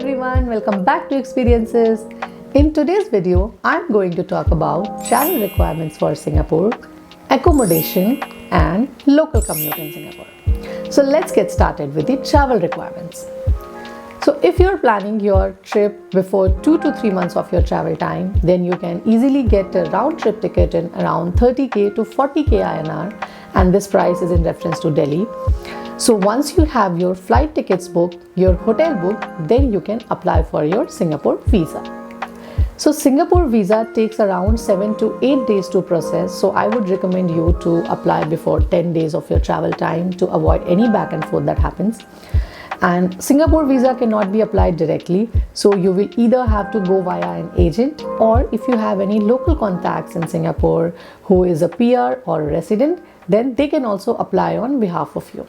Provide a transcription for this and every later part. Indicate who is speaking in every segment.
Speaker 1: everyone, welcome back to Experiences. In today's video, I'm going to talk about travel requirements for Singapore, accommodation and local commute in Singapore. So let's get started with the travel requirements. So if you're planning your trip before 2 to 3 months of your travel time, then you can easily get a round trip ticket in around 30k to 40k INR, and this price is in reference to Delhi. So once you have your flight tickets booked, your hotel booked, then you can apply for your Singapore visa. So Singapore visa takes around 7 to 8 days to process. So I would recommend you to apply before 10 days of your travel time to avoid any back and forth that happens. And Singapore visa cannot be applied directly. So you will either have to go via an agent, or if you have any local contacts in Singapore who is a PR or a resident, then they can also apply on behalf of you.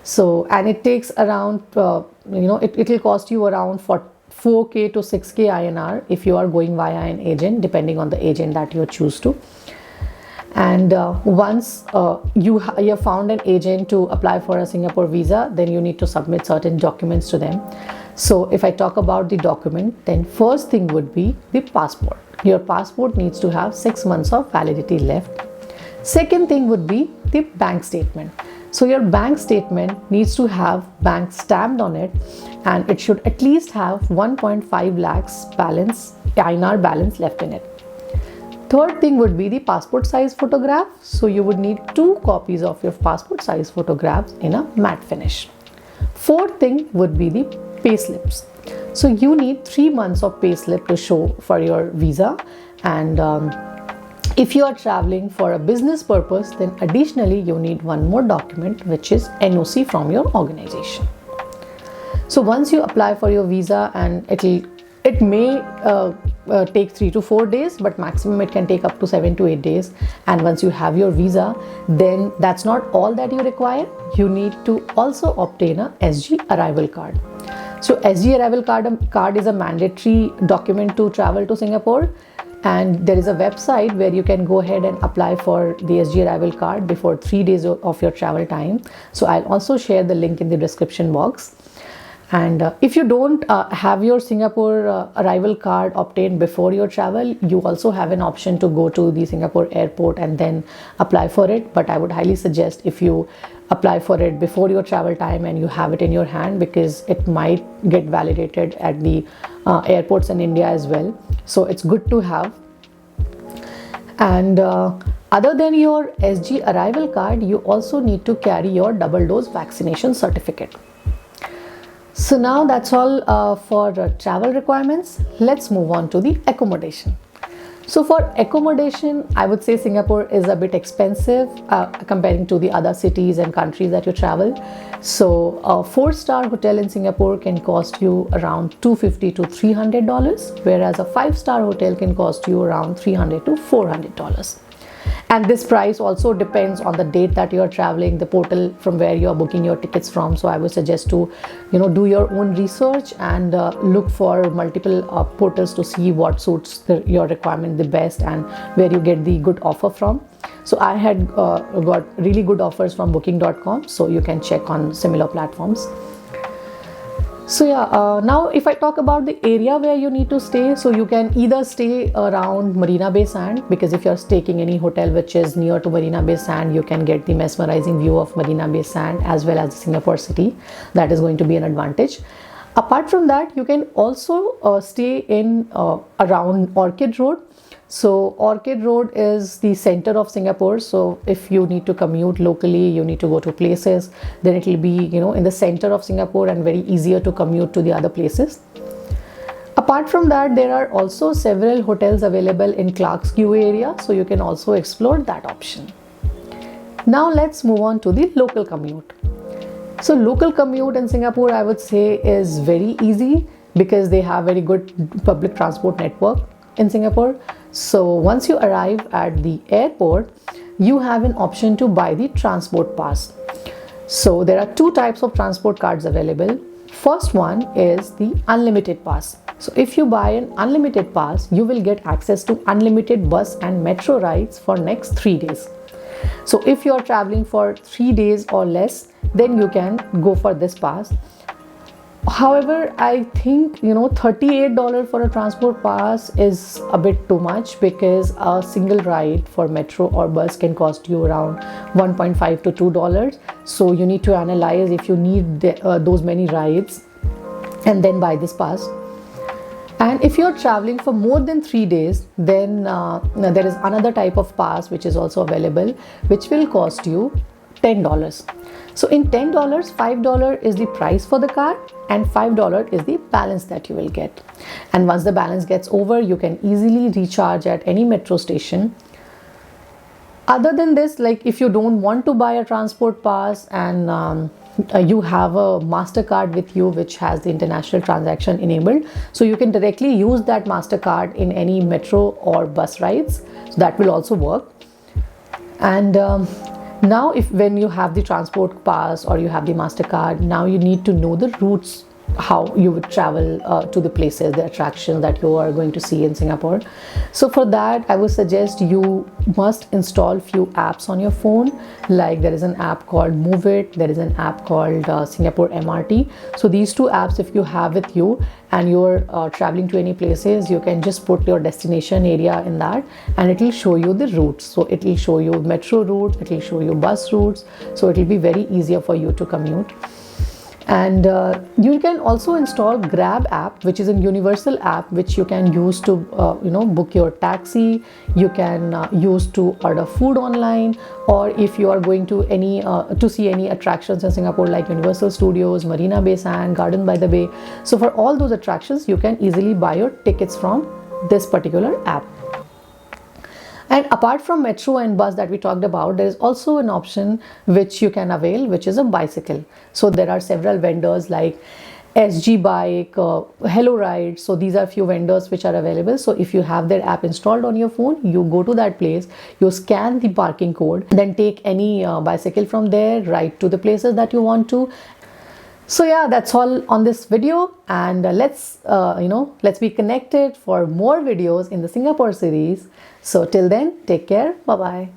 Speaker 1: So, and it takes around, it will cost you around 4k to 6k INR if you are going via an agent, depending on the agent that you choose to. And once you have found an agent to apply for a Singapore visa, then you need to submit certain documents to them. So if I talk about the document, then first thing would be the passport. Your passport needs to have 6 months of validity left. Second thing would be the bank statement. So your bank statement needs to have bank stamped on it, and it should at least have 1.5 lakhs INR balance left in it. Third thing would be the passport size photograph. So you would need 2 copies of your passport size photographs in a matte finish. Fourth thing would be the pay slips. So you need 3 months of pay slip to show for your visa, and if you are traveling for a business purpose, then additionally you need one more document, which is NOC from your organization. So once you apply for your visa, and it may take 3 to 4 days, but maximum it can take up to 7 to 8 days. And once you have your visa, then that's not all that you require. You need to also obtain a SG arrival card. So SG arrival card is a mandatory document to travel to Singapore. And there is a website where you can go ahead and apply for the SG arrival card before 3 days of your travel time. So I'll also share the link in the description box. And if you don't have your Singapore arrival card obtained before your travel, you also have an option to go to the Singapore airport and then apply for it. But I would highly suggest if you apply for it before your travel time and you have it in your hand, because it might get validated at the airports in India as well. So it's good to have. And other than your SG arrival card, you also need to carry your double dose vaccination certificate. So now that's all for travel requirements. Let's move on to the accommodation. So for accommodation, I would say Singapore is a bit expensive comparing to the other cities and countries that you travel. So a 4-star hotel in Singapore can cost you around $250 to $300, whereas a 5-star hotel can cost you around $300 to $400. And this price also depends on the date that you are traveling, the portal from where you are booking your tickets from. So I would suggest to do your own research and look for multiple portals to see what suits your requirement the best and where you get the good offer from. So I had got really good offers from booking.com, so you can check on similar platforms. So yeah, now if I talk about the area where you need to stay, so you can either stay around Marina Bay Sands, because if you're taking any hotel which is near to Marina Bay Sands, you can get the mesmerizing view of Marina Bay Sands as well as the Singapore city. That is going to be an advantage. Apart from that, you can also stay in around Orchid Road. So Orchid Road is the center of Singapore. So if you need to commute locally, you need to go to places, then it will be, in the center of Singapore and very easier to commute to the other places. Apart from that, there are also several hotels available in Clark's Quay area. So you can also explore that option. Now let's move on to the local commute. So local commute in Singapore, I would say, is very easy because they have very good public transport network in Singapore. So once you arrive at the airport, you have an option to buy the transport pass. So there are 2 types of transport cards available. First one is the unlimited pass. So if you buy an unlimited pass, you will get access to unlimited bus and metro rides for next 3 days. So if you are traveling for 3 days or less, then you can go for this pass. However, I think $38 for a transport pass is a bit too much, because a single ride for metro or bus can cost you around $1.5 to $2. So you need to analyze if you need those many rides and then buy this pass. And if you're traveling for more than 3 days, then there is another type of pass which is also available, which will cost you $10. So in $10, $5 is the price for the card and $5 is the balance that you will get. And once the balance gets over, you can easily recharge at any metro station. Other than this, like if you don't want to buy a transport pass and you have a MasterCard with you which has the international transaction enabled, so you can directly use that MasterCard in any metro or bus rides. So that will also work. And now when you have the transport pass or you have the MasterCard, now you need to know the routes, how you would travel to the places, the attractions that you are going to see in Singapore. So for that, I would suggest you must install few apps on your phone. Like there is an app called Move It, there is an app called Singapore MRT. So these two apps, if you have with you and you're traveling to any places, you can just put your destination area in that and it will show you the routes. So it will show you metro routes, it will show you bus routes. So it will be very easier for you to commute. And you can also install Grab app, which is a universal app which you can use to book your taxi. You can use to order food online, or if you are going to any to see any attractions in Singapore like Universal Studios, Marina Bay Sands, Garden by the Bay. So for all those attractions, you can easily buy your tickets from this particular app. And apart from metro and bus that we talked about, there is also an option which you can avail, which is a bicycle. So there are several vendors like SG Bike, Hello Ride. So these are few vendors which are available. So if you have their app installed on your phone, you go to that place, you scan the parking code, then take any bicycle from there, ride to the places that you want to. So yeah, that's all on this video, and let's be connected for more videos in the Singapore series. So till then, take care. Bye bye.